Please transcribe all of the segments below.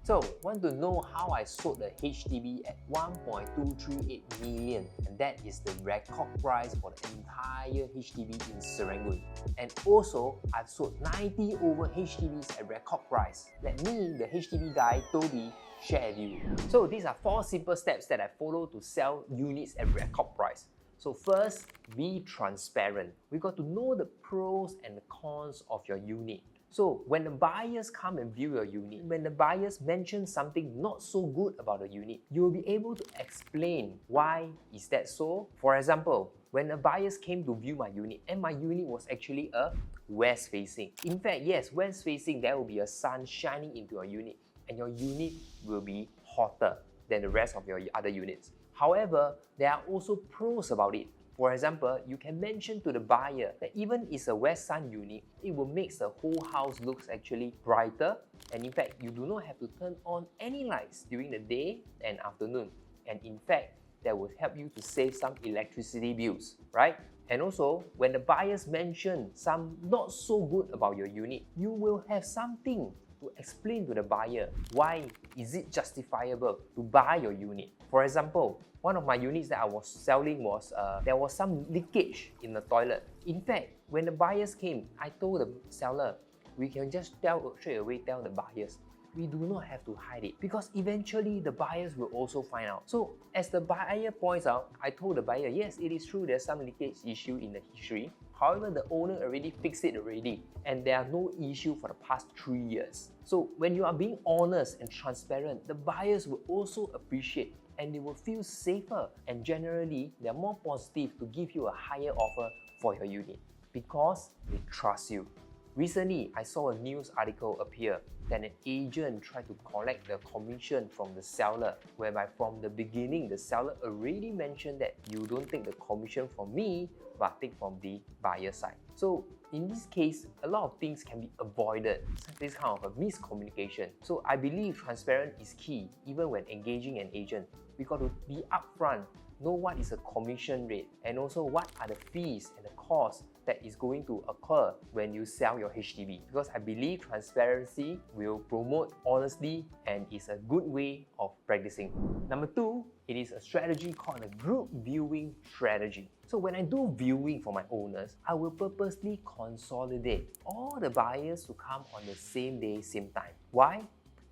So, want to know how I sold the HDB at 1.238 million, and that is the record price for the entire HDB in Serangoon. And also, I've sold 90 over HDBs at record price. Let me, the HDB guy, Toby, share with you. So these are 4 simple steps that I follow to sell units at record price. So first, be transparent. We got to know the pros and the cons of your unit. So when the buyers come and view your unit, when the buyers mention something not so good about the unit, you will be able to explain why is that so. For example, when the buyers came to view my unit, and my unit was actually a west facing. In fact, yes, west facing, there will be a sun shining into your unit, and your unit will be hotter than the rest of your other units. However, there are also pros about it. For example, you can mention to the buyer that even it's a west sun unit, it will make the whole house looks actually brighter, and in fact, you do not have to turn on any lights during the day and afternoon. And in fact, that will help you to save some electricity bills, right? And also, when the buyers mention some not so good about your unit, you will have something to explain to the buyer why is it justifiable to buy your unit. For example, one of my units that I was selling was there was some leakage in the toilet. In fact, when the buyers came, I told the seller, we can just straight away tell the buyers. We do not have to hide it because eventually the buyers will also find out. So as the buyer points out, I told the buyer, yes, it is true there's some leakage issue in the history. However, the owner already fixed it already, and there are no issue for the past 3 years. So when you are being honest and transparent, the buyers will also appreciate and they will feel safer, and generally they're more positive to give you a higher offer for your unit because they trust you. Recently, I saw a news article appear that an agent tried to collect the commission from the seller, whereby from the beginning, the seller already mentioned that you don't take the commission from me, but take from the buyer side. So in this case, a lot of things can be avoided, this kind of a miscommunication. So I believe transparent is key, even when engaging an agent. We got to be upfront, know what is the commission rate, and also what are the fees and the costs that is going to occur when you sell your HDB. Because I believe transparency will promote honesty and is a good way of practicing. Number 2, it is a strategy called a group viewing strategy. So when I do viewing for my owners, I will purposely consolidate all the buyers to come on the same day, same time. Why?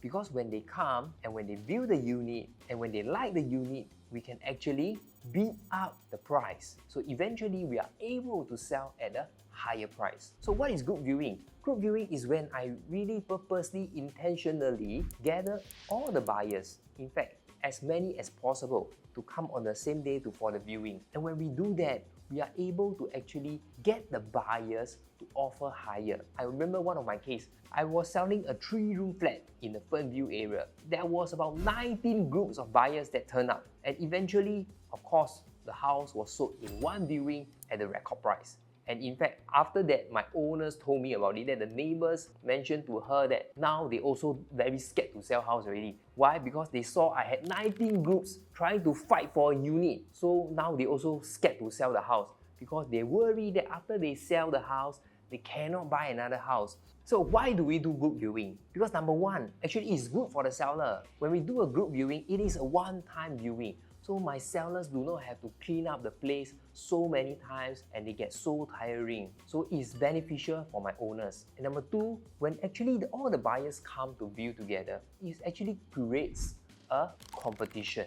Because when they come and when they view the unit and when they like the unit, we can actually beat up the price. So eventually we are able to sell at a higher price. So what is group viewing? Group viewing is when I really purposely, intentionally gather all the buyers, in fact, as many as possible, to come on the same day for the viewing. And when we do that, we are able to actually get the buyers to offer higher. I remember one of my case, I was selling a 3-room flat in the Fernview area. There was about 19 groups of buyers that turned up, and eventually, of course, the house was sold in one viewing at the record price. And in fact, after that, my owners told me about it, that the neighbors mentioned to her that now they also very scared to sell house already. Why? Because they saw I had 19 groups trying to fight for a unit. So now they also scared to sell the house because they worry that after they sell the house, they cannot buy another house. So why do we do group viewing? Because number 1, actually it's good for the seller. When we do a group viewing, it is a one-time viewing. So my sellers do not have to clean up the place so many times and they get so tiring. So it's beneficial for my owners. And number 2, when actually all the buyers come to view together, it actually creates a competition.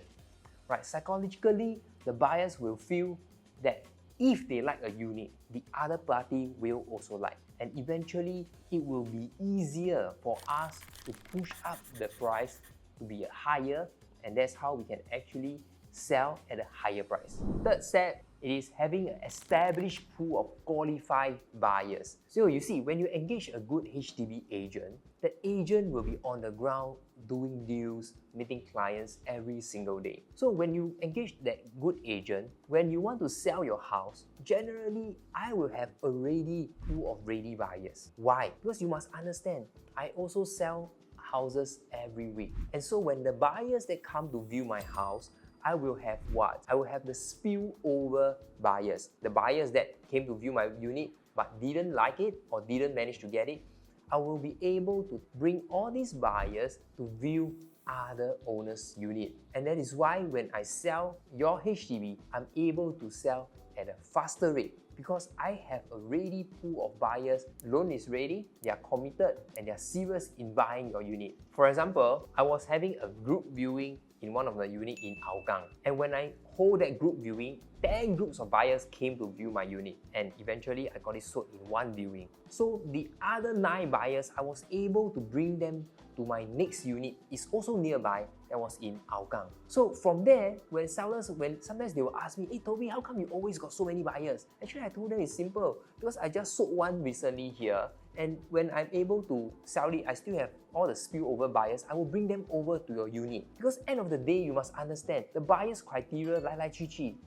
Right? Psychologically, the buyers will feel that if they like a unit, the other party will also like. And eventually, it will be easier for us to push up the price to be higher, and that's how we can actually sell at a higher price. Third step, it is having an established pool of qualified buyers. So you see, when you engage a good HDB agent, that agent will be on the ground doing deals, meeting clients every single day. So when you engage that good agent, when you want to sell your house, generally I will have a ready pool of ready buyers. Why? Because you must understand, I also sell houses every week. And so when the buyers that come to view my house, I will have what? I will have the spillover buyers. The buyers that came to view my unit but didn't like it or didn't manage to get it, I will be able to bring all these buyers to view other owners' unit. And that is why when I sell your HDB, I'm able to sell at a faster rate because I have a ready pool of buyers. Loan is ready, they are committed, and they are serious in buying your unit. For example, I was having a group viewing in one of the unit in Hougang. And when I hold that group viewing, 10 groups of buyers came to view my unit, and eventually I got it sold in one viewing. So the other 9 buyers, I was able to bring them to my next unit is also nearby, that was in Hougang. So from there, when sometimes they will ask me, hey Toby, how come you always got so many buyers? Actually, I told them it's simple, because I just sold one recently here, and when I'm able to sell it, I still have all the spillover buyers. I will bring them over to your unit. Because end of the day, you must understand, the buyers' criteria,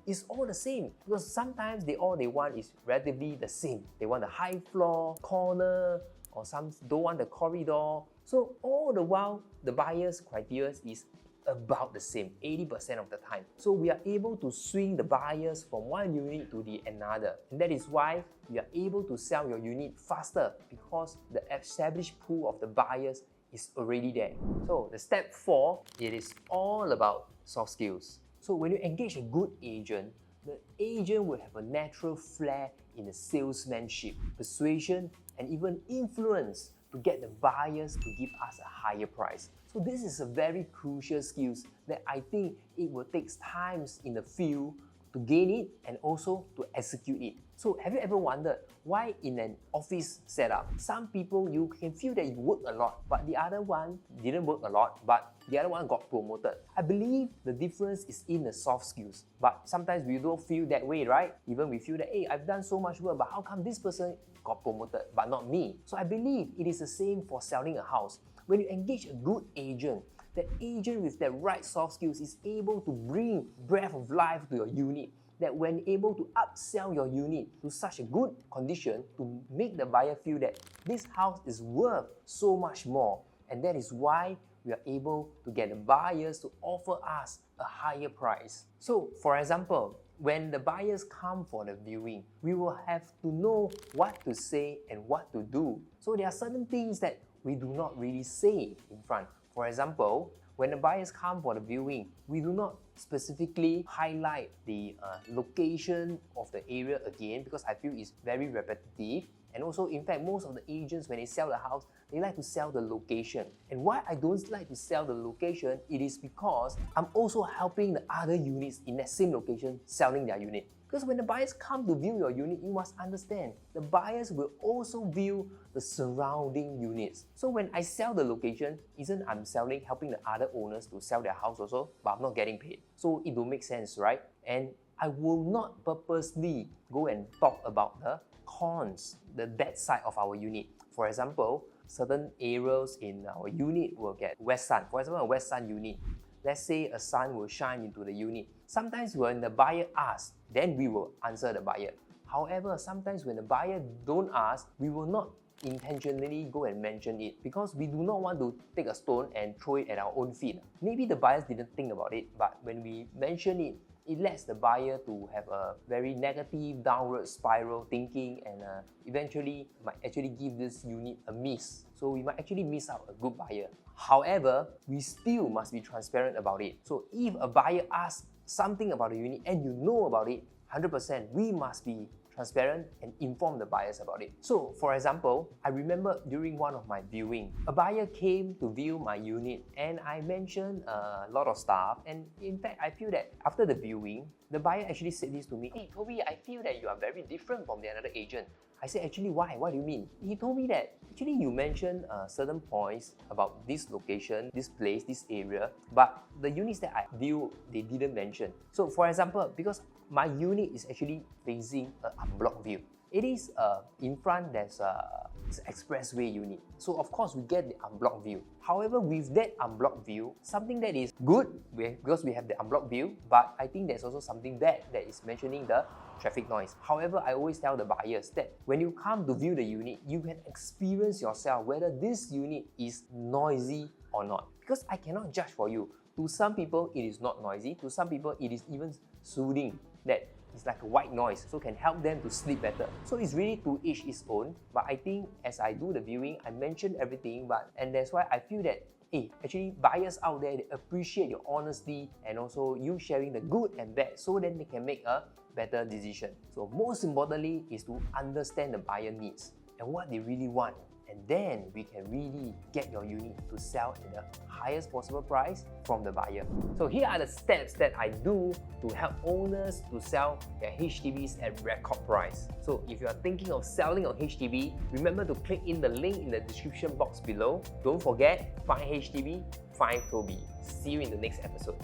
is all the same. Because sometimes all they want is relatively the same. They want the high floor, corner, or some don't want the corridor. So all the while, the buyer's criteria is about the same, 80% of the time. So we are able to swing the buyers from one unit to the another. And that is why we are able to sell your unit faster, because the established pool of the buyers is already there. So the step 4, it is all about soft skills. So when you engage a good agent, the agent will have a natural flair in the salesmanship, persuasion, and even influence to get the buyers to give us a higher price. So this is a very crucial skill that I think it will take time in the field to gain it and also to execute it. So have you ever wondered why in an office setup, some people you can feel that you work a lot, but the other one didn't work a lot, but the other one got promoted? I believe the difference is in the soft skills. But sometimes we don't feel that way, right? Even we feel that, hey, I've done so much work, but how come this person got promoted but not me? So I believe it is the same for selling a house. When you engage a good agent, that agent with the right soft skills is able to bring breath of life to your unit, that when able to upsell your unit to such a good condition to make the buyer feel that this house is worth so much more. And that is why we are able to get the buyers to offer us a higher price. So for example, when the buyers come for the viewing, we will have to know what to say and what to do. So there are certain things that we do not really say in front. For example, when the buyers come for the viewing, we do not specifically highlight the location of the area again, because I feel it's very repetitive. And also, in fact, most of the agents, when they sell the house, they like to sell the location. And why I don't like to sell the location, it is because I'm also helping the other units in that same location selling their unit. Because when the buyers come to view your unit, you must understand, the buyers will also view the surrounding units. So when I sell the location, isn't I'm helping the other owners to sell their house also, but I'm not getting paid. So it don't make sense, right? And I will not purposely go and talk about the cons, the bad side of our unit. For example, certain areas in our unit will get west sun. For example, a west sun unit, let's say a sun will shine into the unit. Sometimes when the buyer asks, then we will answer the buyer. However, sometimes when the buyer don't ask, we will not intentionally go and mention it, because we do not want to take a stone and throw it at our own feet. Maybe the buyers didn't think about it, but when we mention it, it lets the buyer to have a very negative downward spiral thinking, and eventually might actually give this unit a miss. So we might actually miss out a good buyer. However, we still must be transparent about it. So if a buyer asks something about the unit and you know about it 100%, we must be transparent and inform the buyers about it. So for example, I remember during one of my viewing, a buyer came to view my unit and I mentioned a lot of stuff, and in fact I feel that after the viewing, the buyer actually said this to me, hey Toby, I feel that you are very different from the another agent. I said, actually why? What do you mean? He told me that actually you mentioned certain points about this location, this place, this area, but the units that I view, they didn't mention. So for example, because my unit is actually facing an unblocked view. It is in front, there's an expressway unit. So of course we get the unblocked view. However, with that unblocked view, something that is good because we have the unblocked view, but I think there's also something bad that is mentioning the traffic noise. However, I always tell the buyers that when you come to view the unit, you can experience yourself whether this unit is noisy or not. Because I cannot judge for you. To some people, it is not noisy. To some people, it is even soothing. That it's like a white noise, so can help them to sleep better. So it's really to each its own, but I think as I do the viewing, I mentioned everything, and that's why I feel that actually buyers out there, they appreciate your honesty and also you sharing the good and bad so then they can make a better decision. So most importantly is to understand the buyer needs and what they really want. And then we can really get your unit to sell at the highest possible price from the buyer. So here are the steps that I do to help owners to sell their HDBs at record price. So if you are thinking of selling on HDB, remember to click in the link in the description box below. Don't forget, find HDB, find Toby. See you in the next episode.